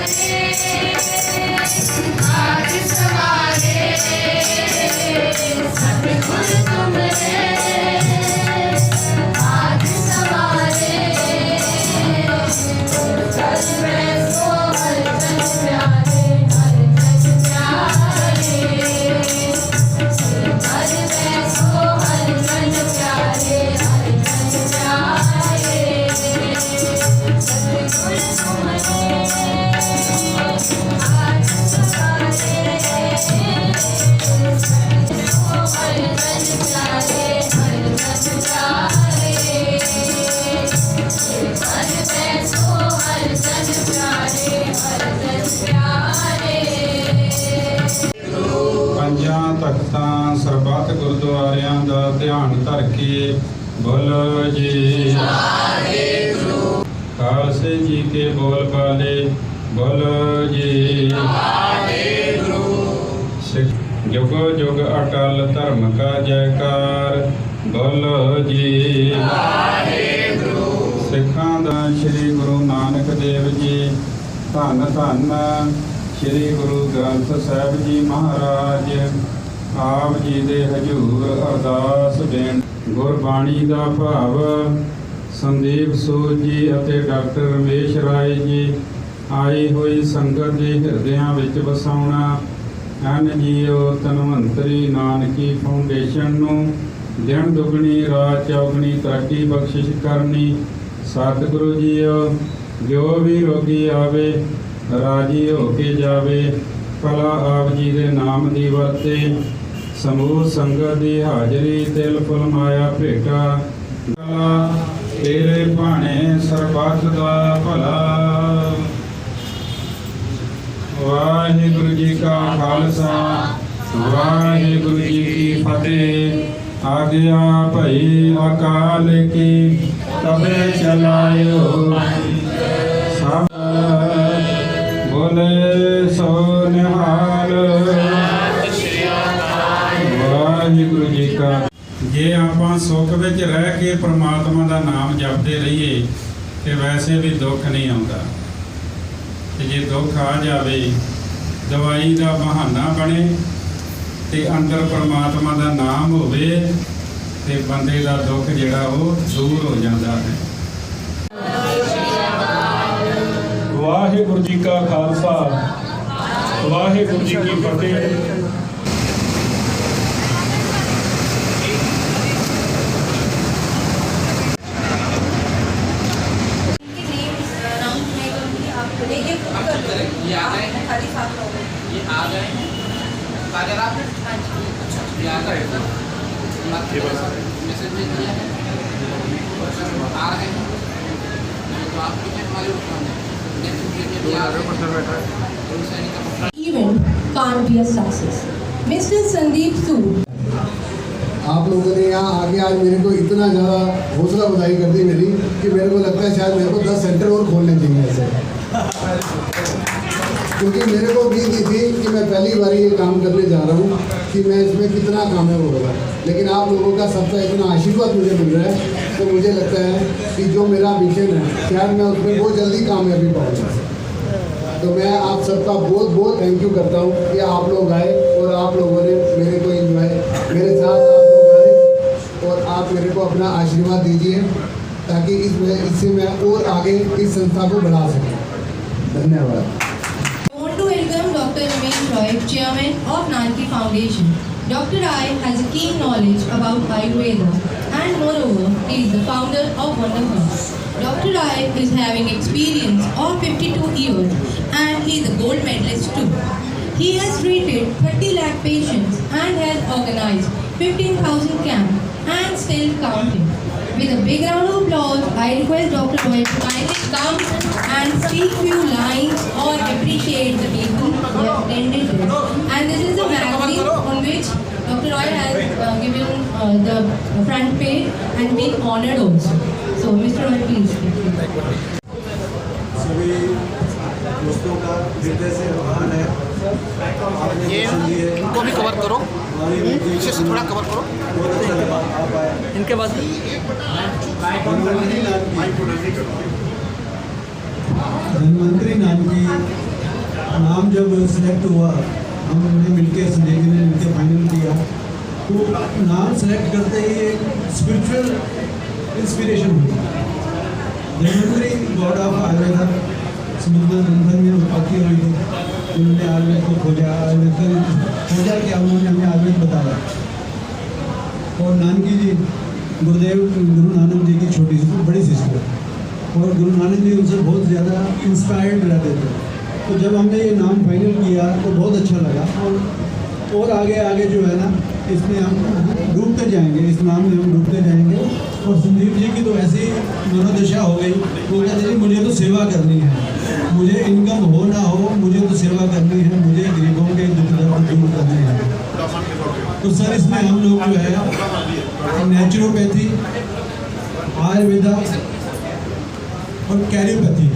आज सवारे सतगुरु तुमरे, आज सवारे कल मैं सो हर जन प्यारे, हर जन प्यारे, कल मैं सो हर जन प्यारे, हर जन प्यारे, सतगुरु तुमरे, आज सवारे हर जन प्यारे, हर जन प्यारे, हर बैसो हर जन प्यारे, हर जन प्यारे। ਪੰਜਾਂ ਤਖਤਾਂ ਸਰਬੱਤ ਗੁਰਦੁਆਰਿਆਂ ਦਾ ਧਿਆਨ ਧਰ ਕੇ ਬੋਲੋ ਜੀ ਵਾਹਿਗੁਰੂ। ਖਾਲਸੇ ਜੀ ਕੇ ਬੋਲ ਬਾਲੇ ਬੋਲੋ ਜੀ ਵਾਹਿਗੁਰੂ। ਸਿੱਖ ਜੁਗੋ ਜੁਗ ਅਟਲ ਧਰਮ ਕਾ ਜੈਕਾਰ ਬੋਲੋ ਜੀ ਵਾਹਿਗੁਰੂ। ਸਿੱਖਾਂ ਦਾ ਸ੍ਰੀ ਗੁਰੂ ਨਾਨਕ ਦੇਵ ਜੀ ਧੰਨ ਧੰਨ ਸ੍ਰੀ ਗੁਰੂ ਗ੍ਰੰਥ ਸਾਹਿਬ ਜੀ ਮਹਾਰਾਜ ਆਪ ਜੀ ਦੇ ਹਜ਼ੂਰ ਅਰਦਾਸ ਬੇਨਤੀ। ਗੁਰਬਾਣੀ ਦਾ ਭਾਵ ਸੰਦੀਪ ਸੂਦ ਜੀ ਅਤੇ ਡਾਕਟਰ ਰਮੇਸ਼ ਰਾਏ ਜੀ ਆਈ ਹੋਈ ਸੰਗਤ ਦੇ ਹਿਰਦਿਆਂ ਵਿੱਚ ਵਸਾਉਣਾ। NGO ਧਨਵੰਤਰੀ ਨਾਨਕੀ ਫਾਊਂਡੇਸ਼ਨ ਨੂੰ ਦਿਨ ਦੁਗਣੀ ਰਾਤ ਚੌਗਣੀ ਤਰੱਕੀ ਬਖਸ਼ਿਸ਼ ਕਰਨੀ। ਸਤਿਗੁਰੂ ਜੀਓ ਜੋ ਵੀ ਰੋਗੀ ਆਵੇ ਰਾਜੀ ਹੋ ਕੇ ਜਾਵੇ। ਭਲਾ ਆਪ ਜੀ ਦੇ ਨਾਮ ਦੀ ਵਰਤੇ ਸਮੂਹ ਸੰਗਤ ਦੀ ਹਾਜ਼ਰੀ ਤਿਲ ਫੁਲ ਮਾਇਆ ਭੇਟਾ। ਤੇਰੇ ਭਾਣੇ ਸਰਬੱਤ ਦਾ ਭਲਾ। ਵਾਹਿਗੁਰੂ ਜੀ ਕਾ ਖਾਲਸਾ ਵਾਹਿਗੁਰੂ ਜੀ ਕੀ ਫਤਿਹ। ਆਗਿਆ ਭਈ ਅਕਾਲ ਕੀ ਤਬੇ ਚਲਾਇਓ ਸਭ ਬੋਲੇ ਸੋ ਨਿਹਾਲ। ਵਾਹਿਗੁਰੂ ਜੀ ਕਾ। ਜੇ ਆਪਾਂ ਸੁੱਖ ਵਿੱਚ ਰਹਿ ਕੇ ਪ੍ਰਮਾਤਮਾ ਦਾ ਨਾਮ ਜਪਦੇ ਰਹੀਏ ਤੇ ਵੈਸੇ ਵੀ ਦੁੱਖ ਨਹੀਂ ਆਉਂਦਾ, ਤੇ ਜੇ ਦੁੱਖ ਆ ਜਾਵੇ ਦਵਾਈ ਦਾ ਬਹਾਨਾ ਬਣੇ ਤੇ ਅੰਦਰ ਪ੍ਰਮਾਤਮਾ ਦਾ ਨਾਮ ਹੋਵੇ ਤੇ ਬੰਦੇ ਦਾ ਦੁੱਖ ਜਿਹੜਾ ਉਹ ਦੂਰ ਹੋ ਜਾਂਦਾ ਹੈ। ਵਾਹਿਗੁਰੂ ਜੀ ਕਾ ਖਾਲਸਾ ਵਾਹਿਗੁਰੂ ਜੀ ਕੀ ਫਤਿਹ। ये आ गए हैं अगर आप ये आ गए मैसेज भेज दिया है आ रहे हैं तो आपके में हमारे Event can't be a success. Mr. Sandeep Sood. आप लोगों ने यहाँ आके आज मेरे को इतना ज़्यादा हौसला अफजाई कर दी मेरी कि मेरे को लगता है शायद मेरे को 10 सेंटर और खोलने चाहिए ऐसे। क्योंकि मेरे को उम्मीद नहीं थी कि मैं पहली बार ये काम करने जा रहा हूँ कि मैं इसमें कितना कामयाब होगा, लेकिन आप लोगों का सबका इतना आशीर्वाद मुझे मिल रहा है तो मुझे लगता है कि जो मेरा मिशन है शायद मैं उसमें बहुत जल्दी कामयाबी पाऊँगा। तो मैं आप सबका बहुत बहुत थैंक यू करता हूँ कि आप लोग आए और आप लोगों ने मेरे को एंजॉय मेरे साथ आप लोग आए और आप मेरे को अपना आशीर्वाद दीजिए ताकि इससे मैं और आगे इस संस्था को बढ़ा सकूँ। धन्यवाद। Welcome Dr. Ramesh Roy, Chairman of Nanki Foundation. Dr. Rai has a keen knowledge about Ayurveda and moreover he is the founder of Wonderful. Dr. Rai is having experience of 52 years and he is a gold medalist too. He has treated 30 lakh patients and has organized 15,000 camps and still counting. With a big round of applause, I request Dr. Roy to kindly come and speak few lines or appreciate the people who have attended this. And this is a magazine on which Dr. Roy has given the front page and been honored also. So, Mr. Roy, please. सभी दोस्तों का हृदय से आभार है। ये इनको भी कवर करो, पीछे से थोड़ा कवर करो। बहुत अच्छा लगा आप आए। इनके बाद धन्वंतरी नाम की नाम जब सेलेक्ट हुआ, हमने मिलके संजय जी ने मिलके फाइनल किया, तो नाम सेलेक्ट करते ही एक स्पिरिचुअल इंस्पिरेशन हुई। धन्वंतरी गॉड ऑफ आयुर्वेदा समुद्र मंथन में उत्पत्ति हुई थी। उन्होंने आयुर्वेद को खोजा, खोजा क्या उन्होंने हमें आयुर्वेद बताया। और नानकी जी गुरुदेव गुरु नानक जी की छोटी सी बड़ी सिस्टर, और गुरु नानक जी उनसे बहुत ज़्यादा इंस्पायर्ड रहते थे। तो जब हमने ये नाम फाइनल किया तो बहुत अच्छा लगा, और आगे आगे जो है ना, इसमें हम डूबते जाएंगे, इस नाम में हम डूबते जाएंगे। और संदीप जी की तो ऐसी मनोदशा हो गई, वो कहते हैं मुझे तो सेवा करनी है, मुझे इनकम हो ना हो, मुझे तो सेवा करनी है, मुझे गरीबों के दुख दर्द दूर करने हैं। तो सर इसमें हम लोग जो है नेचुरोपैथी, आयुर्वेदा और कैरियोपैथी,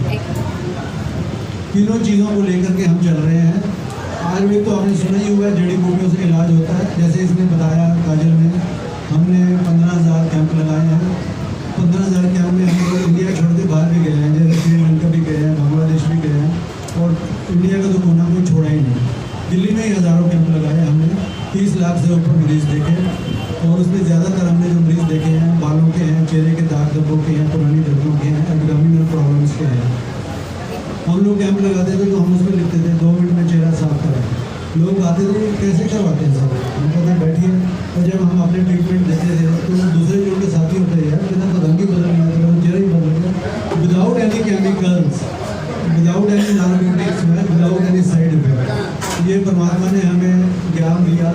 तीनों चीज़ों को लेकर के हम चल रहे हैं। आयुर्वेद तो आपने सुना ही हुआ है, जड़ी बूटियों से इलाज होता है। जैसे इसने बताया काजल ने, हमने 15,000 कैंप लगाए हैं। 15,000 कैंप में हम लोग इंडिया छोड़ के बाहर भी गए हैं, जैसे श्रीलंका भी गए हैं, बांग्लादेश भी गए हैं, और इंडिया का तो कोना कोई छोड़ा ही नहीं। दिल्ली में ही हज़ारों कैंप लगाए हमने, 30 लाख से ऊपर मरीज़ देखे, और उसमें ज़्यादातर हमने जो मरीज़ देखे हैं बालों के हैं, चेहरे के दाग धब्बों के हैं, पुरानी दर्दों के हैं, एब्डोमिनल प्रॉब्लम्स के हैं। हम लोग कैंप लगाते थे तो हम उसमें लिखते थे 2 मिनट में चेहरा साफ करें। लोग आते थे कैसे करवाते हैं सब, हम कहते बैठिए। और जब हम अपने ट्रीटमेंट देते थे तो दूसरे जो उनके साथी होते हैं, यार कहते तो रंग ही बदल गया, तो चेहरा ही बदल गया, without any chemicals, without any narcotics, without any side effect. ये परमात्मा ने हमें ज्ञान दिया,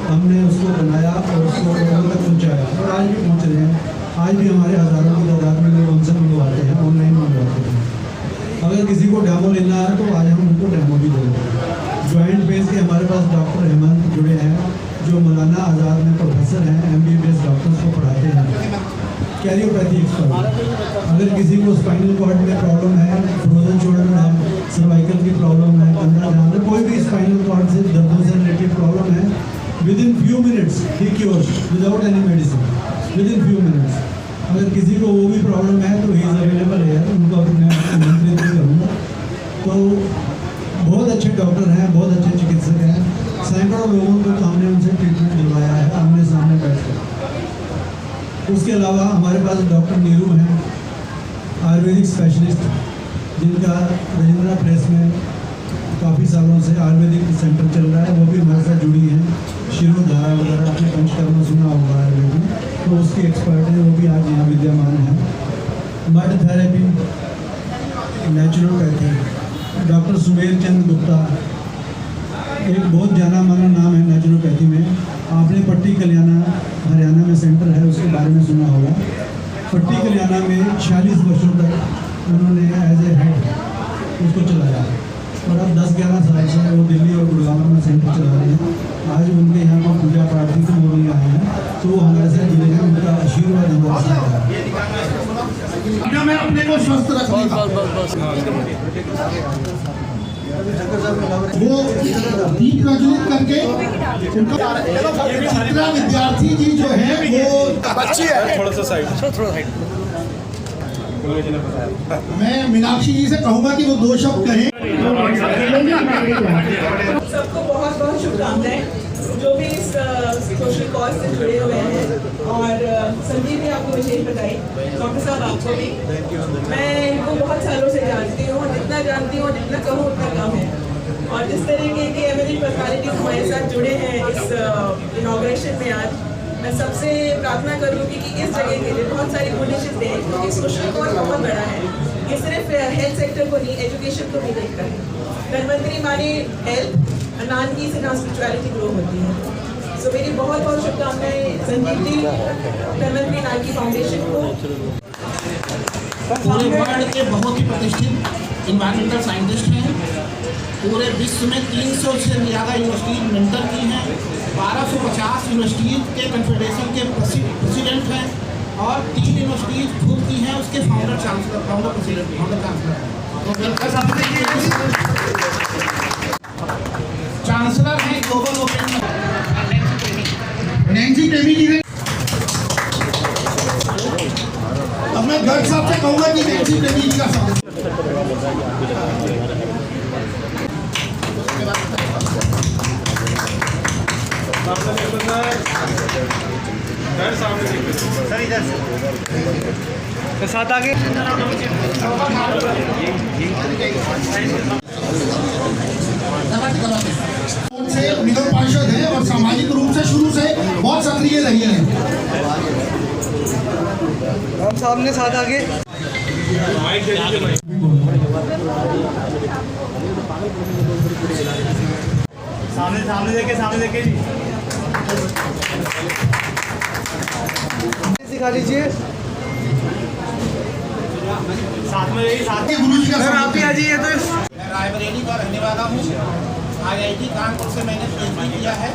हमने उसको बनाया और उसको लोगों तक पहुँचाया, और आज भी पहुँच रहे हैं। आज भी हमारे हज़ारों की तादाद में लोग हमसे मंगवाते हैं, ऑनलाइन मंगवाते हैं। अगर किसी को डेमो लेना है तो आज हम उनको डेमो भी देंगे। जॉइंट बेस के हमारे पास डॉक्टर हेमंत जुड़े हैं, जो मौलाना आज़ाद में प्रोफेसर हैं, MBBS डॉक्टर्स को पढ़ाते हैं। कैरियोपैथी एक्सपर्ट, अगर किसी को स्पाइनल कॉर्ड में प्रॉब्लम है, फ्रोजन शोल्डर है, सर्वाइकल की प्रॉब्लम है, कंधा जाम है, कोई भी स्पाइनल कॉर्ड से दर्दों से रिलेटेड प्रॉब्लम है, विदिन फ्यू मिनट्स ही cures without any medicine, within few minutes. अगर किसी को वो भी प्रॉब्लम है तो ही इज़ अवेलेबल है, उनको मैं आमंत्रित भी करूँगा। तो बहुत अच्छे डॉक्टर हैं, बहुत अच्छे चिकित्सक हैं, सैकड़ों लोगों को तो हमने उनसे ट्रीटमेंट दिलवाया है आमने सामने बैठकर। उसके अलावा हमारे पास डॉक्टर नीरू हैं, आयुर्वेदिक स्पेशलिस्ट, जिनका रजिंद्रा प्रेस में काफ़ी सालों से आयुर्वेदिक सेंटर चल रहा है, वो भी हमारे साथ जुड़ी हैं। शिरोधारा वगैरह आपने पंचकर्मा सुना होगा आयुर्वेद में, तो उसकी एक्सपर्ट है, वो भी आज यहाँ विद्यमान है। Mud therapy, naturopathy, doctor Sumer Chand Gupta, एक बहुत जाना माना नाम है नेचुरोपैथी में। आपने पट्टी कल्याणा हरियाणा में सेंटर है, उसके बारे में सुना होगा। पट्टी कल्याणा में 46 वर्षों तक उन्होंने एज ए हेड उसको चलाया, और अब 10-11 साल से वो दिल्ली और गुड़गांव में सेंटर चला रहे हैं। आज उनके यहाँ पर पूजा पाठ थी तो वो भी आए हैं, तो वो हमारे साथ जुड़े हैं, उनका आशीर्वाद हमारे साथ है। मैं अपने को स्वस्थ रखने का वो दीप प्रज्वलित करके उनका चित्रा विद्यार्थी जी जो है वो बच्ची है, थोड़ा सा साइड। मैं मीनाक्षी जी से कहूँगा कि वो 2 शब्द कहें। सबको बहुत बहुत शुभकामनाएं, जो भी इस सोशल कॉज से जुड़े हुए हैं। और संजीव ने आपको मुझे बताई, डॉक्टर साहब आपको भी। मैं इनको बहुत सालों से जानती हूँ, जितना जानती हूँ जितना कहूँ उतना कम है। और जिस तरीके के एमिनेंट पर्सनालिटी हमारे साथ जुड़े हैं इस इनॉग्रेशन में, आज मैं सबसे प्रार्थना करूँगी कि इस जगह के लिए बहुत सारी डोनेशन दें, क्योंकि सोशल कॉज बहुत बड़ा है। ये सिर्फ हेल्थ सेक्टर को नहीं, एजुकेशन को भी देखता है। धन्वंतरी माने हेल्थ, नानकी से ना स्पिरिचुअलिटी ग्रो होती है। सो मेरी बहुत बहुत शुभकामनाएं संजीव जी, धन्वंतरी नानकी फाउंडेशन को। पूरे वर्ल्ड के बहुत ही प्रतिष्ठित इन्वायरमेंटल साइंटिस्ट हैं। पूरे विश्व में 300 से ज़्यादा यूनिवर्सिटी मेंटर की हैं, 1250 यूनिवर्सिटीज़ के कन्फेडरेशन के प्रेसिडेंट हैं, और 3 यूनिवर्सिटीज़ खुद की हैं, उसके फाउंडर प्रेसिडेंट चांसलर हैं ग्लोबल ओपन नैन्सी टेमी जी। अब मैं गर्ग साहब से कहूँगा कि नैन्सी टेमी जी का साथ आगे से निगम पार्षद हैं और सामाजिक रूप से शुरू से बहुत सक्रिय रही हैं। हम सामने साथ आगे सामने देखे जी सिखा लीजिए साथ में यही साथ ही गुरु जी का आप भी आ जाइए तो मैं रायबरेली का रहने वाला हूँ। IIT कानपुर से मैंने PhD किया है।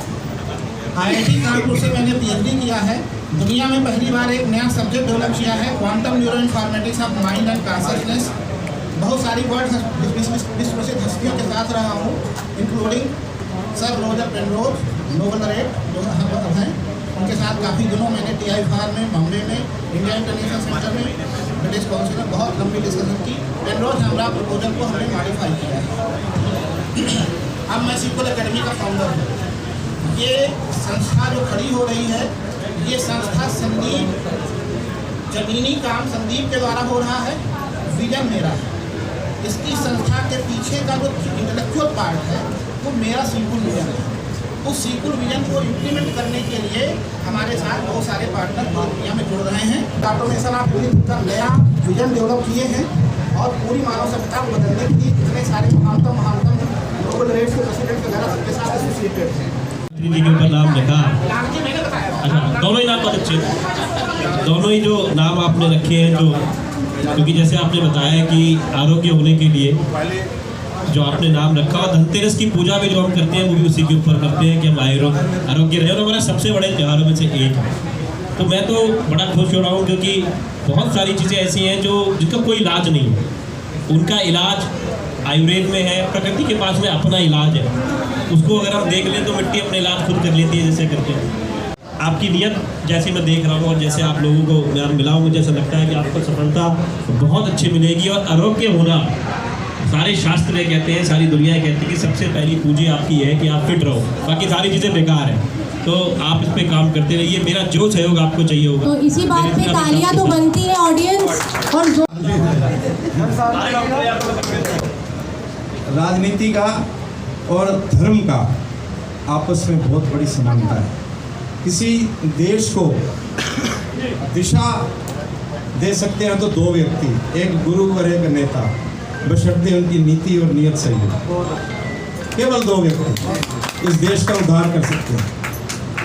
IIT कानपुर से मैंने PhD किया है। दुनिया में पहली बार एक नया सब्जेक्ट डेवलप किया है, quantum neuro informatics of mind and consciousness. बहुत सारी वर्ल्ड विश्व प्रसिद्ध हस्तियों के साथ रहा हूँ, including sir Roger Penrose, Nobel laureate जो हम हैं, उनके साथ काफ़ी दिनों मैंने TI फार्म में, बॉम्बे में, इंडिया इंटरनेशनल सेंटर में, ब्रिटिश काउंसिल में बहुत लंबी डिस्कशन की। पेनरोज हमारा प्रपोजल को हमने मॉडिफाई किया है। अब मैं सीक्वल एकेडमी का फाउंडर हूँ। ये संस्था जो खड़ी हो रही है, ये संस्था संदीप, जमीनी काम संदीप के द्वारा हो रहा है, विजन मेरा है। इसकी संस्था के पीछे का जो इंटेलेक्चुअल पार्ट है वो मेरा सीक्वल विजन है। उस सीक्वल विजन को इम्प्लीमेंट करने के लिए हमारे साथ बहुत सारे पार्टनर दुनिया में जुड़ रहे हैं। ऑटोमेशन ऑफ लिविंग का नया विजन डेवलप किए हैं और पूरी मानव सभ्यता को बदलने के लिए कितने सारे महानतम ग्लोबल रेट्स के प्रेसिडेंट वगैरह सबके साथ एसोसिएटेड हैं। जी के ऊपर नाम लिखा। मैंने बताया अच्छा, दोनों ही नाम बहुत अच्छे, दोनों ही जो नाम आपने रखे हैं, जो क्योंकि जैसे आपने बताया कि आरोग्य होने के लिए जो आपने नाम रखा, और धनतेरस की पूजा भी जो हम करते हैं वो भी उसी के ऊपर करते हैं कि हम आरोग्य रहे, और हमारा सबसे बड़े त्योहारों में से एक है। तो मैं तो बड़ा खुश हो रहा हूँ क्योंकि बहुत सारी चीज़ें ऐसी हैं जो जिनका कोई इलाज नहीं है, उनका इलाज आयुर्वेद में है। प्रकृति के पास में अपना इलाज है, उसको अगर हम देख लें तो मिट्टी अपना इलाज खुद कर लेती है, जैसे करते हैं। आपकी नियत जैसी मैं देख रहा हूँ और जैसे आप लोगों को मैं मिला हूँ, मुझे ऐसा लगता है कि आपको सफलता बहुत अच्छी मिलेगी। और आरोग्य होना, सारे शास्त्र ये कहते हैं, सारी दुनिया कहती है कि सबसे पहली पूंजी आपकी है कि आप फिट रहो, बाकी सारी चीज़ें बेकार हैं। तो आप इस पे काम करते रहिए, मेरा जो सहयोग आपको चाहिए होगा। तो इसी बात पे तालियां तो बनती है ऑडियंस और जो राजनीति का और धर्म का आपस में बहुत बड़ी समानता है। किसी देश को दिशा दे सकते हैं तो दो व्यक्ति, एक गुरु और एक नेता, बशर्ते उनकी नीति और नियत सही हो। केवल दो व्यक्ति इस देश का उद्धार कर सकते हैं।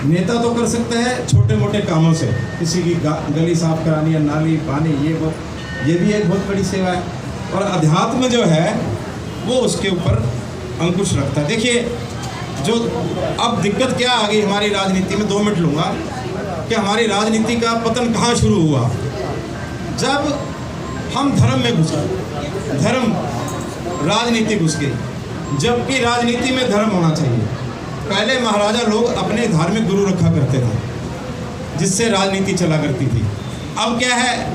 नेता तो कर सकते हैं छोटे मोटे कामों से, किसी की गली साफ करानी है, नाली पानी, ये भी एक बहुत बड़ी सेवा है। और अध्यात्म जो है वो उसके ऊपर अंकुश रखता है। देखिए, जो अब दिक्कत क्या आ गई हमारी राजनीति में, 2 मिनट लूँगा, कि हमारी राजनीति का पतन कहाँ शुरू हुआ, जब हम धर्म में घुस गए, धर्म राजनीति घुस गई, जबकि राजनीति में धर्म होना चाहिए। पहले महाराजा लोग अपने धार्मिक गुरु रखा करते थे, जिससे राजनीति चला करती थी। अब क्या है,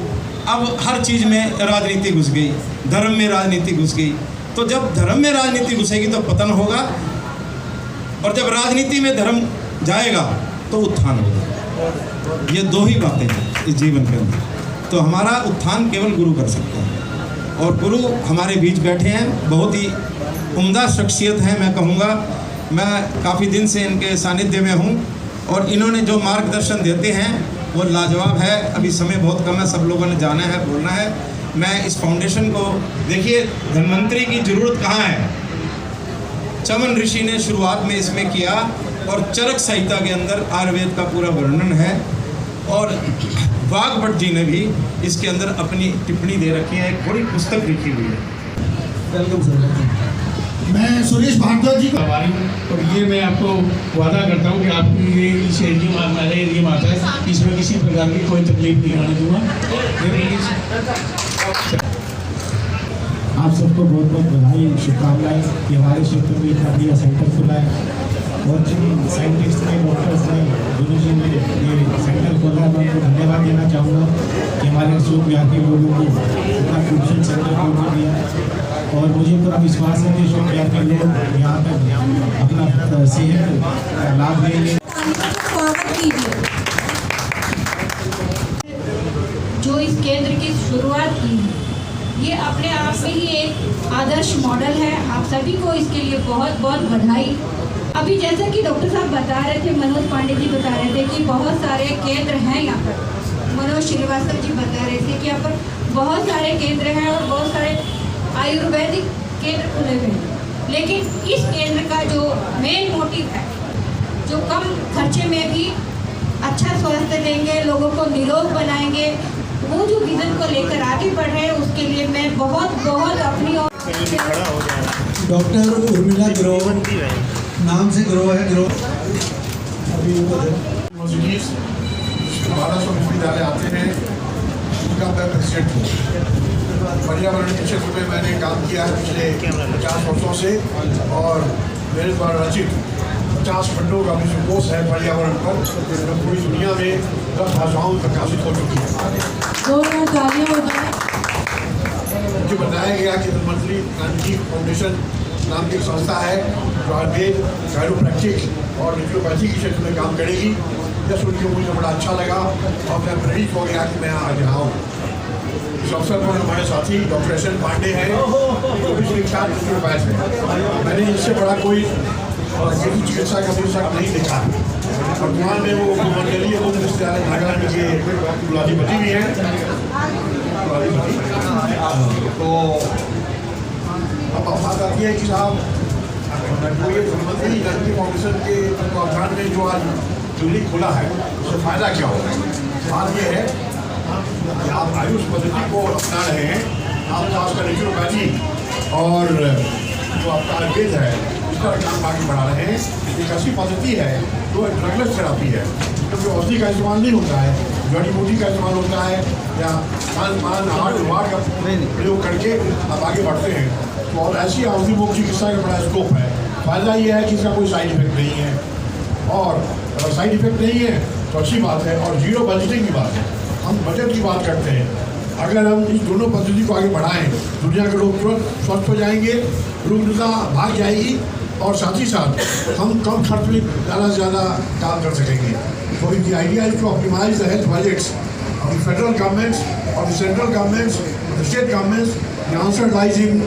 अब हर चीज़ में राजनीति घुस गई, धर्म में राजनीति घुस गई। तो जब धर्म में राजनीति घुसेगी तो पतन होगा, और जब राजनीति में धर्म जाएगा तो उत्थान होगा। ये 2 ही बातें हैं इस जीवन के अंदर। तो हमारा उत्थान केवल गुरु कर सकते हैं, और गुरु हमारे बीच बैठे हैं, बहुत ही उम्दा शख्सियत है। मैं कहूँगा, मैं काफ़ी दिन से इनके सानिध्य में हूँ और इन्होंने जो मार्गदर्शन देते हैं वो लाजवाब है। अभी समय बहुत कम है, सब लोगों ने जाना है, बोलना है। मैं इस फाउंडेशन को, देखिए, धन्वंतरी की ज़रूरत कहाँ है, चमन ऋषि ने शुरुआत में इसमें किया, और चरक संहिता के अंदर आयुर्वेद का पूरा वर्णन है, और वाघभट्ट जी ने भी इसके अंदर अपनी टिप्पणी दे रखी है, एक बड़ी पुस्तक लिखी हुई है। Welcome sir. मैं सुरेश भारद्वाज जी का और ये मैं आपको वादा करता हूँ कि आपकी ये इस एरिया में आता है, इसमें किसी प्रकार की कोई तकलीफ नहीं आने दूँगा। आप सबको बहुत बहुत बधाई, शुभकामनाएं कि हमारे क्षेत्र में इतना बढ़िया सेंटर खुला है, और जिन साइंटिस्ट ने, डॉक्टर्स ने, गुरु जी ने ये सेंटर खोला है, मैं उनको धन्यवाद देना चाहूँगा कि हमारे अशोक विहार के लोगों को इतना खूबसूरत सेंटर खोल दिया। और मुझे पूरा विश्वास है कि अशोक विहार के लोग यहाँ पर अपना सेहत लाभ लेंगे। इस केंद्र की शुरुआत की है, ये अपने आप में ही एक आदर्श मॉडल है। आप सभी को इसके लिए बहुत बहुत बधाई। अभी जैसा कि डॉक्टर साहब बता रहे थे, मनोज पांडे जी बता रहे थे कि बहुत सारे केंद्र हैं यहाँ पर। मनोज श्रीवास्तव जी बता रहे थे कि यहाँ पर बहुत सारे केंद्र हैं और बहुत सारे आयुर्वेदिक केंद्र खुले हुए हैं। लेकिन इस केंद्र का जो मेन मोटिव है, जो कम खर्चे में भी अच्छा स्वास्थ्य देंगे, लोगों को निरोग बनाएंगे, वो जो विजन को लेकर आगे बढ़ रहे हैं, उसके लिए मैं बहुत बहुत अपनी और डॉक्टर उर्मिला ग्रोवर नाम से ग्रो है ग्रो अभी यूनिवर्सिटीज 1200 विश्वविद्यालय आते हैं, उनका मैं प्रेसिडेंट हूँ। पर्यावरण के क्षेत्र में मैंने काम किया है पिछले 50 वर्षों से, और मेरे द्वारा रचित 50 खंडों का विश्वकोश है पर्यावरण पर, जो पूरी दुनिया में 10 भाषाओं में प्रकाशित हो चुकी है। मुझे बताया गया कि प्रधानमंत्री गांधी फाउंडेशन नाम की एक संस्था है जो आयुर्वेद, कायरोप्रैक्टिक और नेचुरोपैथी के क्षेत्र में काम करेगी। यह सुन के मुझे बड़ा अच्छा लगा और मैं प्रेरित हो गया कि मैं आज यहाँ हूँ। इस अवसर पर हमारे साथी डॉक्टर एस एन पांडे हैं, जो भी विख्यात नेचुरोपैथ है। मैंने इससे बड़ा कोई चिकित्सा का पुस्तक नहीं देखा। वर्तमान में वो मंडलीय मुक्त विश्वविद्यालय नागालैंड के कुलाधिपति भी हैं। तो अब बात आती है कि साहब प्रधानमंत्री गांधी फाउंडेशन के तत्वावधान में जो आज क्लिनिक खुला है, उससे फायदा क्या होगा? बात यह है कि आप आयुष पद्धति को अपना रहे हैं, आप खासकर नेचुरोपैथी और जो आपका आयुर्वेद है उसका काम आगे बढ़ा रहे हैं। एक ऐसी पद्धति है जो ड्रगलेस थेरापी है, क्योंकि औषधि का इस्तेमाल नहीं होता है, जड़ी बूटी का इस्तेमाल होता है या खान पान हार्ड वार्ड का प्रयोग करके आप आगे बढ़ते हैं। तो और ऐसी औषधि मुक्त चिकित्सा का बड़ा स्कोप है। फायदा ये है कि इसका कोई साइड इफेक्ट नहीं है, और अगर साइड इफेक्ट नहीं है तो अच्छी बात है। और जीरो बजटिंग की बात है, हम बजट की बात करते हैं। अगर हम इस दोनों पद्धति को आगे बढ़ाएं, दुनिया के लोग तुरंत स्वस्थ हो जाएंगे, रुग्णता भाग जाएगी, और साथ ही साथ हम कम खर्च में ज़्यादा से ज़्यादा काम कर सकेंगे। So the idea is to optimize the health budgets of the federal governments, of the central governments, of the state governments. The answer lies in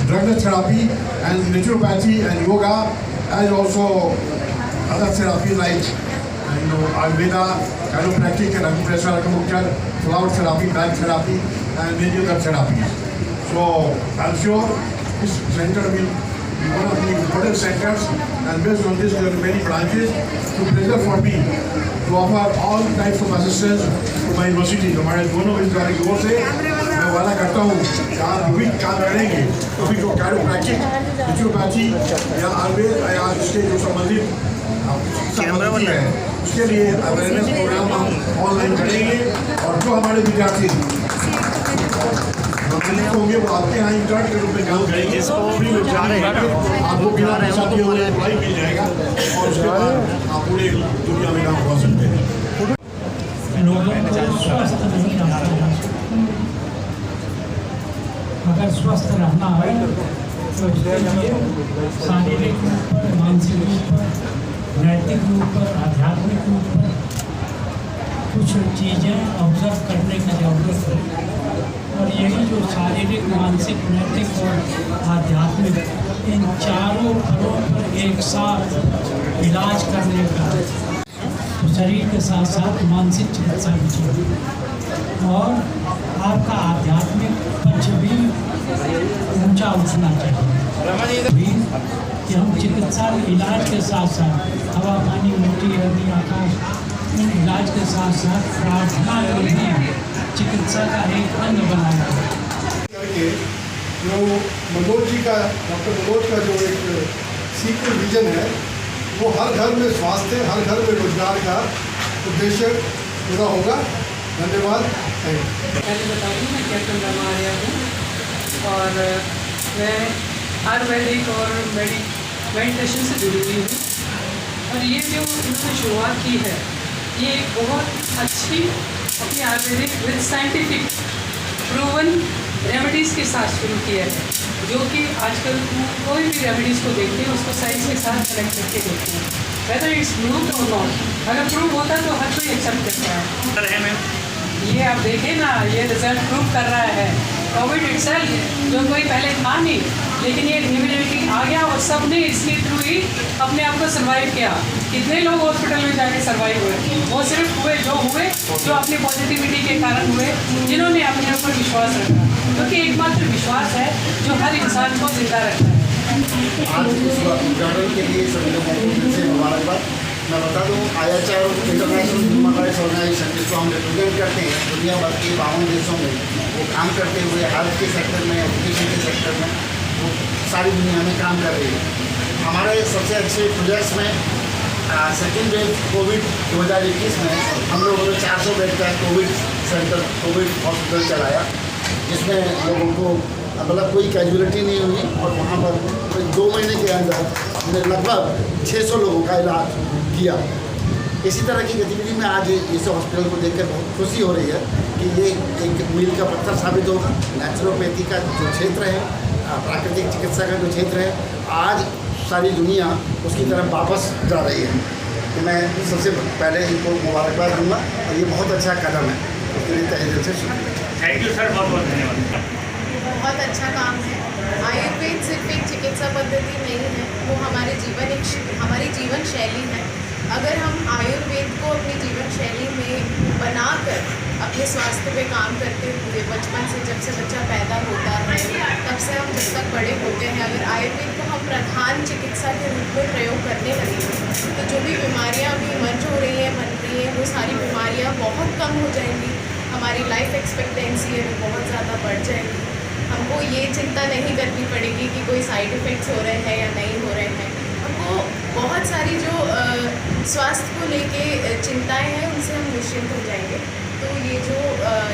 drugless therapy and naturopathy and yoga, and also other therapy like Ayurveda, chiropractic and acupressure, acupuncture, flower therapy, back therapy, and many other therapies. So I'm sure this center will be one of the important centers, and based on this there are many branches. To pleasure for me to offer all types of assistance to my university. हमारे दोनों विद्यालय की ओर से मैं वादा करता हूँ कि आप जो भी काम करेंगे, तो भी जो कायरोप्रैक्टिक, नेचुरोपैथी या आयुर्वेद या इसके जो संबंधित पद्धति है, उसके लिए अवेयरनेस प्रोग्राम हम ऑनलाइन करेंगे। और जो हमारे विद्यार्थी होंगे वो आपके यहाँ इंटर्न के रूप में काम करेंगे, फ्री में आपको बिना पैसा दिए हुए पढ़ाई मिल जाएगा, और उसके बाद आप पूरे दुनिया में काम कर सकते हैं। अगर स्वस्थ रहना है तो इसके लिए शारीरिक रूप पर, मानसिक रूप पर, नैतिक रूप पर, आध्यात्मिक रूप पर कुछ चीज़ें ऑब्जर्व करने की ज़रूरत है। और यही जो शारीरिक, मानसिक, नैतिक और आध्यात्मिक, इन चारों फलों पर एक साथ इलाज करने का, तो शरीर के साथ साथ मानसिक चिकित्सा भी चाहिए, और आपका आध्यात्मिक पक्ष भी ऊंचा उठना चाहिए। कि हम चिकित्सा इलाज के साथ साथ हवा, पानी, मिट्टी, अग्नि, आकाश, इन इलाज के साथ साथ प्रार्थना को भी चिकित्सा का एक अंग बनाया है। जो मनोज जी का, डॉक्टर मनोज का जो एक सीक्रेट विजन है, वो हर घर में स्वास्थ्य, हर घर में रोजगार का उद्देश्य पूरा होगा। धन्यवाद। पहले बता दूँ, मैं कैप्टन रमा आर्या हूँ, और मैं आयुर्वेदिक और मेडिटेशन से जुड़ी हुई हूँ। और ये जो इन्होंने शुरुआत की है, ये एक बहुत अच्छी अपनी Ayurvedic with scientific proven remedies के साथ शुरू किया है, जो कि आजकल कोई भी रेमेडीज़ को देखते हैं उसको साइंस के साथ कनेक्ट करके देखते हैं, वेदर इट्स प्रूव्ड और नॉट। अगर प्रूव होता तो हर कोई एक्सेप्ट करता है। ये आप देखें ना, ये रिजल्ट प्रूव कर रहा है कोविड इटसेल्फ जो कोई पहले था नहीं, लेकिन ये इम्यूनिटी आ गया और सब ने इसके थ्रू ही अपने आप को सर्वाइव किया। कितने लोग हॉस्पिटल में जाके सर्वाइव हुए, वो सिर्फ हुए जो अपनी पॉजिटिविटी के कारण हुए, जिन्होंने अपने ऊपर विश्वास रखा, क्योंकि एकमात्र विश्वास है जो हर इंसान को जिंदा रखता है। आज इस उद्घाटन के लिए सभी लोगों को फिर से मुबारकबाद। मैं बता दूँ, IHR international human rights organisation जिसको हम रिप्रेजेंट करते हैं दुनिया भर के 52 देशों में, वो काम करते हुए हेल्थ के सेक्टर में, एजुकेशन के सेक्टर में, वो सारी दुनिया में काम कर रही है। हमारे सबसे अच्छे प्रोजेक्ट्स में सेकेंड वेव कोविड 2021 में हम लोगों ने 400 बेड का कोविड सेंटर, कोविड हॉस्पिटल चलाया, जिसमें लोगों को मतलब कोई कैजुअलिटी नहीं हुई और वहाँ पर 2 महीने के अंदर लगभग 600 लोगों का इलाज किया। इसी तरह की गतिविधि में आज इस हॉस्पिटल को देखकर बहुत खुशी हो रही है कि ये एक मील का पत्थर साबित होगा। नेचुरोपैथी का जो क्षेत्र है, प्राकृतिक चिकित्सा का जो क्षेत्र है, आज सारी दुनिया उसकी तरफ वापस जा रही है। तो मैं सबसे पहले इनको मुबारकबाद दूँगा और ये बहुत अच्छा कदम है, उसके लिए तहे दिल से शुक्रिया। थैंक यू सर, बहुत बहुत धन्यवाद। बहुत अच्छा काम है। आयुर्वेद सिर्फ एक चिकित्सा पद्धति नहीं है, वो हमारी जीवन शैली है। अगर हम आयुर्वेद को अपनी जीवन शैली में बनाकर अपने स्वास्थ्य पे काम करते हुए बचपन से, जब से बच्चा पैदा होता है तब से हम जब तक बड़े होते हैं, अगर आयुर्वेद को हम प्रधान चिकित्सा के रूप में प्रयोग करने लगे तो जो भी बीमारियाँ अभी इमर्ज हो रही हैं, बन रही हैं, वो सारी बीमारियाँ बहुत कम हो जाएंगी। हमारी लाइफ एक्सपेक्टेंसी है वो बहुत ज़्यादा बढ़ जाएगी। हमको ये चिंता नहीं करनी पड़ेगी कि कोई साइड इफ़ेक्ट्स हो रहे हैं या नहीं हो रहे हैं। हमको बहुत सारी जो स्वास्थ्य को लेके चिंताएं हैं उनसे हम निश्चिंत हो जाएंगे। तो ये जो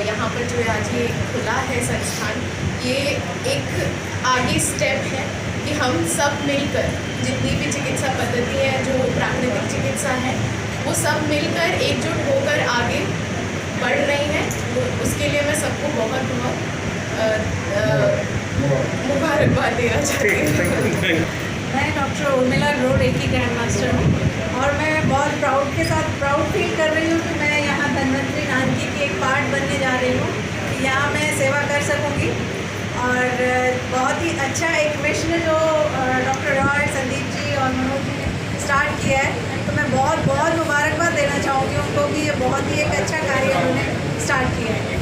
यहाँ पर जो आज ये खुला है संस्थान, ये एक आगे स्टेप है कि हम सब मिलकर जितनी भी चिकित्सा पद्धति है, जो प्राकृतिक चिकित्सा है, वो सब मिलकर एकजुट होकर आगे बढ़ रही हैं। तो उसके लिए मैं सबको बहुत बहुत मुबारकबाद देना चाहती हूँ। मैं doctor Urmila Grover reiki grand master हूँ और मैं बहुत प्राउड फील कर रही हूँ कि मैं यहाँ धन्वंतरी नानकी की एक पार्ट बनने जा रही हूँ। यहाँ मैं सेवा कर सकूँगी और बहुत ही अच्छा एक मिशन जो डॉक्टर रॉय, संदीप जी और मनोज जी ने स्टार्ट किया है, तो मैं बहुत बहुत मुबारकबाद देना चाहूँगी उनको कि ये बहुत ही एक अच्छा कार्य उन्होंने स्टार्ट किया है।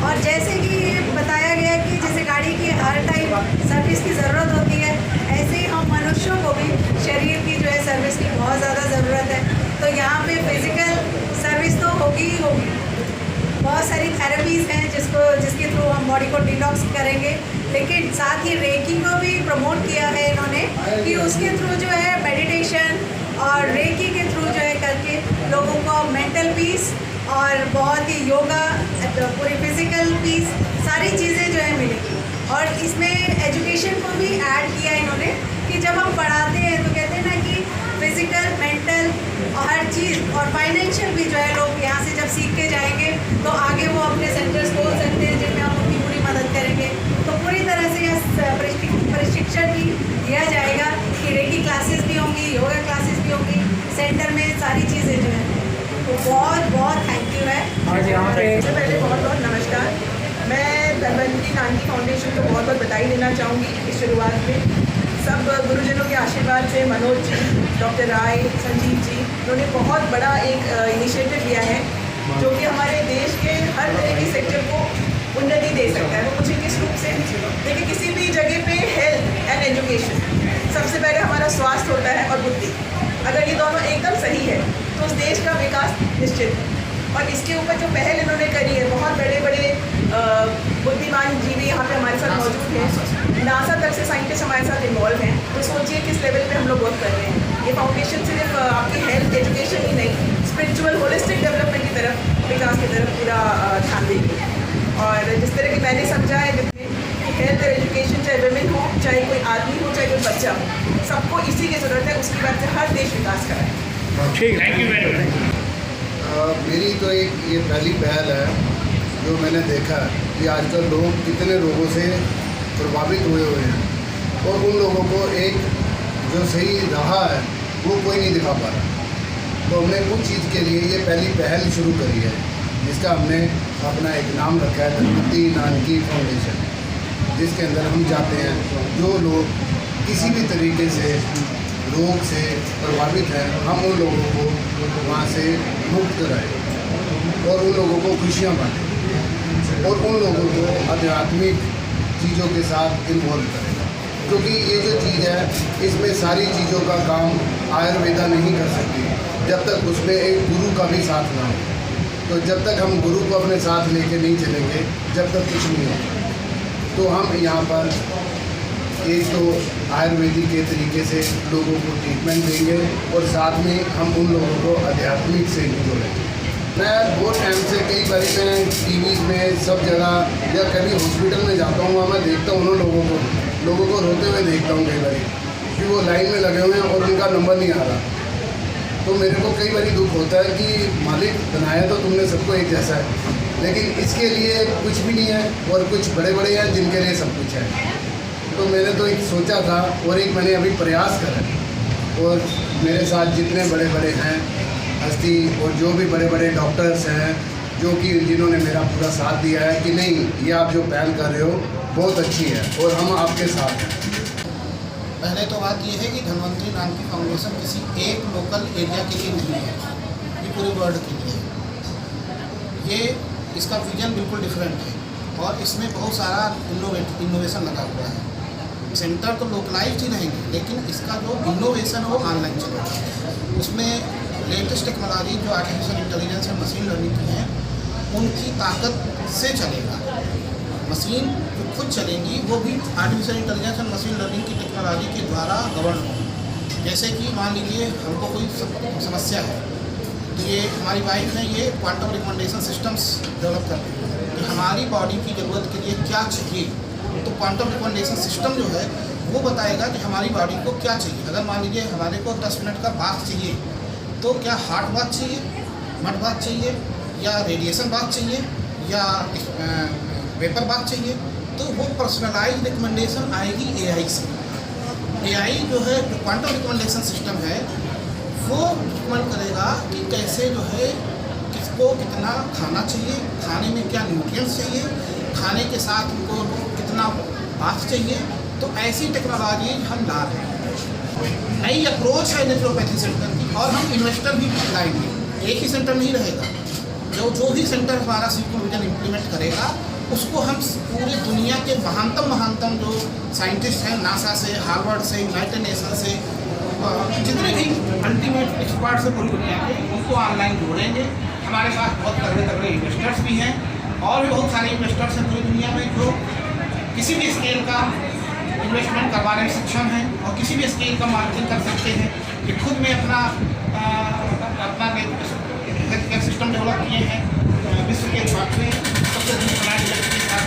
और जैसे कि बताया गया कि जैसे गाड़ी की हर टाइम सर्विस की ज़रूरत होती है, ऐसे ही हम मनुष्यों को भी शरीर की जो है सर्विस की बहुत ज़्यादा ज़रूरत है। तो यहाँ पे फिज़िकल सर्विस तो होगी ही होगी, बहुत सारी थेरेपीज़ हैं जिसके थ्रू हम बॉडी को डिटॉक्स करेंगे, लेकिन साथ ही रेकी को भी प्रमोट किया है इन्होंने कि उसके थ्रू जो है मेडिटेशन और रेकी के थ्रू जो है करके लोगों को मेंटल पीस और बहुत ही योगा, पूरी फिज़िकल पीस, सारी चीज़ें जो है मिलेगी। और इसमें एजुकेशन को भी ऐड किया इन्होंने कि जब हम पढ़ाते हैं तो कहते हैं ना कि फिज़िकल, मेंटल और हर चीज़ और फाइनेंशियल भी जो है लोग यहाँ से जब सीख के जाएंगे तो आगे वो अपने सेंटर्स खोल सकते हैं जिनमें हम उनकी पूरी मदद करेंगे। तो पूरी तरह से यह प्रशिक्षण भी दिया जाएगा कि रेकी क्लासेस भी होंगी, योगा क्लासेस भी होंगी सेंटर में, सारी चीज़ें जो है। तो बहुत बहुत थैंक यू है। सबसे पहले बहुत बहुत नमस्कार। मैं धन्वंतरी नानकी फाउंडेशन को बहुत बहुत बधाई देना चाहूँगी इस शुरुआत में। सब गुरुजनों के आशीर्वाद से मनोज जी, डॉक्टर राय, संजीव जी, उन्होंने बहुत बड़ा एक इनिशिएटिव लिया है जो कि हमारे देश के हर तरह के सेक्टर को उन्नति दे सकता है। वो मुझे किस रूप से, देखिए किसी भी जगह पे हेल्थ एंड एजुकेशन, सबसे पहले हमारा स्वास्थ्य होता है और बुद्धि, अगर ये दोनों एकदम सही है तो उस देश का विकास निश्चित है। और इसके ऊपर जो पहल इन्होंने करी है, बहुत बड़े बड़े बुद्धिमान जीवी यहाँ पे हमारे साथ मौजूद हैं, नासा तक से साइंटिस्ट हमारे साथ इन्वॉल्व हैं। तो सोचिए किस लेवल पे हम लोग वर्क कर रहे हैं। ये फाउंडेशन सिर्फ आपकी हेल्थ एजुकेशन ही नहीं, स्पिरिचुअल होलिस्टिक डेवलपमेंट की तरफ, विकास की तरफ पूरा ध्यान देगी। और जिस तरह की मैंने समझा है जितने हेल्थ और एजुकेशन, चाहे वुमेन हो, चाहे कोई आदमी हो, चाहे कोई बच्चा हो, सबको इसी की ज़रूरत है। उसके बाद से हर देश विकास कराए। ठीक, थैंक यू वेरी मच। मेरी तो एक ये पहली पहल है जो मैंने देखा कि आजकल लोग कितने रोगों से प्रभावित हुए हैं और उन लोगों को एक जो सही राह है वो कोई नहीं दिखा पा रहा। तो हमने कुछ चीज़ के लिए ये पहली पहल शुरू करी है जिसका हमने अपना एक नाम रखा है धनवंतरी नानकी फाउंडेशन, जिसके अंदर हम चाहते हैं जो लोग किसी भी तरीके से रोग से प्रभावित हैं, हम उन लोगों को वहाँ से मुक्त कराएं और उन लोगों को खुशियाँ बांटें और उन लोगों को आध्यात्मिक चीज़ों के साथ इन्वॉल्व करें, क्योंकि ये जो चीज़ है इसमें सारी चीज़ों का काम आयुर्वेदा नहीं कर सकती जब तक उसमें एक गुरु का भी साथ ना हो। तो जब तक हम गुरु को अपने साथ लेके नहीं चलेंगे, जब तक कुछ नहीं होगा। तो हम यहाँ पर एक तो आयुर्वेदिक के तरीके से लोगों को ट्रीटमेंट देंगे और साथ में हम उन लोगों को आध्यात्मिक से भी जोड़ेंगे। मैं बहुत टाइम से कई बार मैं टीवी में सब जगह या कभी हॉस्पिटल में जाता हूँ, वहाँ मैं देखता हूँ उन लोगों को रोते हुए देखता हूँ कई बार कि वो लाइन में लगे हुए हैं और उनका नंबर नहीं आ रहा। तो मेरे को कई बार दुख होता है कि मालिक बनाया तो तुमने सबको एक जैसा है, लेकिन इसके लिए कुछ भी नहीं है और कुछ बड़े बड़े हैं जिनके लिए सब कुछ है। तो मैंने तो एक सोचा था और एक मैंने अभी प्रयास करा और मेरे साथ जितने बड़े बड़े हैं हस्ती और जो भी बड़े बड़े डॉक्टर्स हैं जो कि जिन्होंने मेरा पूरा साथ दिया है कि नहीं ये आप जो पहल कर रहे हो बहुत अच्छी है और हम आपके साथ हैं। पहले तो बात यह है कि धनवंतरी नानकी फाउंडेशन किसी एक लोकल एरिया के लिए नहीं है, ये पूरे वर्ल्ड के लिए है। ये इसका विजन बिल्कुल डिफरेंट है और इसमें बहुत सारा इनोवेशन लगा हुआ है। सेंटर तो लोकलाइज ही रहेंगे, लेकिन इसका जो इनोवेशन है वो ऑनलाइन चलेगा। उसमें लेटेस्ट टेक्नोलॉजी जो आर्टिफिशियल इंटेलिजेंस और मशीन लर्निंग की है उनकी ताकत से चलेगा। मशीन जो खुद चलेंगी वो भी आर्टिफिशियल इंटेलिजेंस और मशीन लर्निंग की टेक्नोलॉजी के द्वारा गवर्न होगी। जैसे कि मान लीजिए हमको कोई समस्या है तो ये हमारी वाइफ ने ये क्वांटम रिकमेंडेशन सिस्टम्स डेवलप कर दी है कि हमारी बॉडी की ज़रूरत के लिए क्या चाहिए। तो क्वांटम रिकमेंडेशन सिस्टम जो है वो बताएगा कि हमारी बॉडी को क्या चाहिए। अगर मान लीजिए हमारे को 10 मिनट का बाथ चाहिए तो क्या हार्ट बाथ चाहिए, मड बाथ चाहिए या रेडिएशन बाथ चाहिए या वेपर बाथ चाहिए, तो वो पर्सनलाइज रिकमेंडेशन आएगी एआई से। एआई जो है क्वांटम रिकमेंडेशन सिस्टम है वो रिकमेंड करेगा कि कैसे जो है किसको कितना खाना चाहिए, खाने में क्या न्यूट्रिएंट्स चाहिए, खाने के साथ उनको कितना बाथ चाहिए। तो ऐसी टेक्नोलॉजी हम ला रहे हैं। नई अप्रोच है नेचुरोपैथी सेंटर की और हम इन्वेस्टर भी लाएंगे। एक ही सेंटर नहीं रहेगा, जो भी सेंटर हमारा सिक्योर विजन इम्प्लीमेंट करेगा उसको हम पूरी दुनिया के महानतम जो साइंटिस्ट हैं नासा से, हार्वर्ड से, यूनाइटेड नेशन से, जितने भी अल्टीमेट एक्सपर्ट से पूरी दुनिया के उनको ऑनलाइन जोड़ेंगे। हमारे पास बहुत तगड़े इन्वेस्टर्स भी हैं और भी बहुत सारे इन्वेस्टर्स हैं पूरी दुनिया में जो किसी भी स्केल का इन्वेस्टमेंट करवाने में सक्षम हैं और किसी भी स्केल का मार्केटिंग कर सकते हैं कि खुद में अपना हेल्थ केयर सिस्टम डेवलप किए हैं विश्व के पाँचवें सबसे के साथ।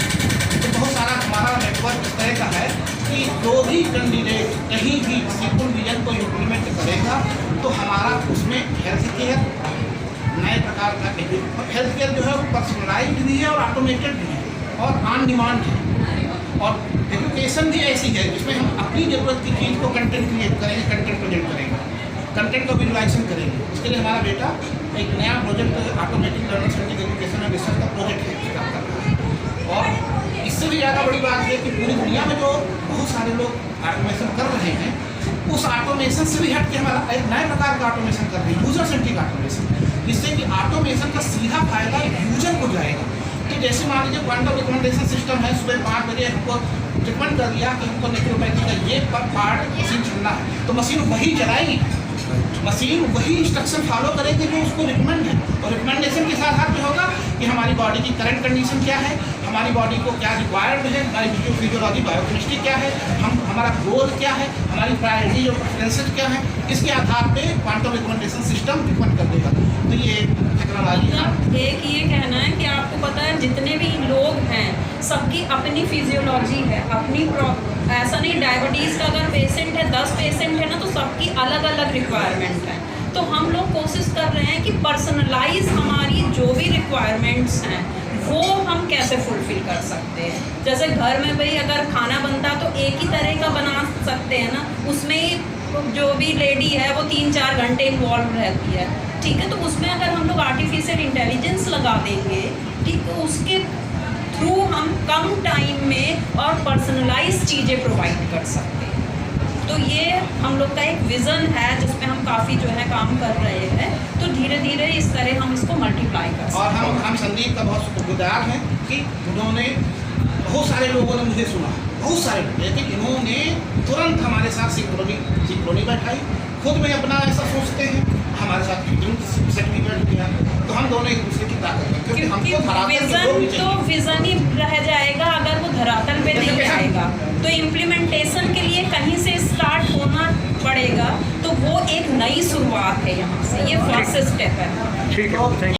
तो बहुत सारा हमारा नेटवर्क इस तरह का है कि जो भी कैंडिडेट कहीं भी सिक्योर विजन को इम्प्लीमेंट करेगा तो हमारा उसमें हेल्थ केयर नए प्रकार का हेल्थ केयर जो है वो पर्सनलाइज्ड भी है और ऑटोमेटेड भी है और ऑन डिमांड है। और एजुकेशन भी ऐसी है जिसमें हम अपनी ज़रूरत की चीज़ को कंटेंट क्रिएट करेंगे, कंटेंट प्रोजेक्ट करेंगे, कंटेंट को विजुलाइजेशन करेंगे। इसके लिए हमारा बेटा एक नया project automatic learning centric education and research का प्रोजेक्ट है उसका कर रहा है। और इससे भी ज़्यादा बड़ी बात है कि पूरी दुनिया में जो बहुत सारे लोग ऑटोमेशन कर रहे हैं उस ऑटोमेशन से भी हट के हमारा एक नए प्रकार का ऑटोमेशन कर रहे हैं, यूजर सेंट्रिक ऑटोमेशन, जिससे कि ऑटोमेशन का सीधा फायदा यूजर को जाएगा। तो जैसे मान लीजिए क्वांटम रिकमेंडेशन सिस्टम है, सुबह 5 बजे हमको रिकमेंड कर दिया कि हमको नेचुरोपैथी का ये पार्ट मशीन चलना है, तो मशीन वही चलाएगी, मशीन वही इंस्ट्रक्शन फॉलो करेगी जो उसको रिकमेंड है। और रिकमेंडेशन के साथ हाथ में होगा कि हमारी बॉडी की करंट कंडीशन क्या है, हमारी बॉडी को क्या रिक्वायर्ड है, हमारी फिजियोलॉजी बायोकेमिस्ट्री क्या है, हमारा गोल क्या है, हमारी प्रायोरिटी और प्रेफरेंसेस क्या है, इसके आधार पे क्वांटम रिकमेंडेशन सिस्टम रिकमेंड कर देगा। तो ये टेक्नोलॉजी है। एक ये कहना है कि आपको पता है जितने भी लोग हैं सबकी अपनी फिजियोलॉजी है, अपनी ऐसा नहीं डायबिटीज़ का अगर पेशेंट है 10 पेशेंट है ना तो सबकी अलग अलग रिक्वायरमेंट है। तो हम लोग कोशिश कर रहे हैं कि पर्सनलाइज हमारी जो भी रिक्वायरमेंट्स हैं वो हम कैसे फुलफिल कर सकते हैं। जैसे घर में भाई अगर खाना बनता तो एक ही तरह का बना सकते हैं ना, उसमें जो भी लेडी है वो 3-4 घंटे इन्वॉल्व रहती है, ठीक है। तो उसमें अगर हम लोग आर्टिफिशियल इंटेलिजेंस लगा देंगे, ठीक कि उसके थ्रू हम कम टाइम में और पर्सनलाइज चीज़ें प्रोवाइड कर सकते हैं। तो ये हम लोग का एक विज़न है जिसमें हम काफ़ी जो है काम कर रहे हैं। तो धीरे धीरे इस तरह हम इसको मल्टीप्लाई कर सकते हैं। और हम संदीप का बहुत शुक्रगुजार हैं कि उन्होंने, बहुत सारे लोगों ने मुझे सुना, बहुत सारे, लेकिन इन्होंने तुरंत हमारे साथ सिंक्रोनी बैठाई। खुद में अपना ऐसा सोचते हैं, हमारे साथ सेट भी बैठ गया, तो हम दोनों एक दूसरे की ताकत हैं। क्योंकि हमको विजन तो विजन ही रह जाएगा अगर वो धरातल पे नहीं आएगा। तो इम्प्लीमेंटेशन के लिए कहीं से स्टार्ट होना पड़ेगा, तो वो एक नई शुरुआत है यहाँ से, ये फर्स्ट स्टेप है। ठीक है।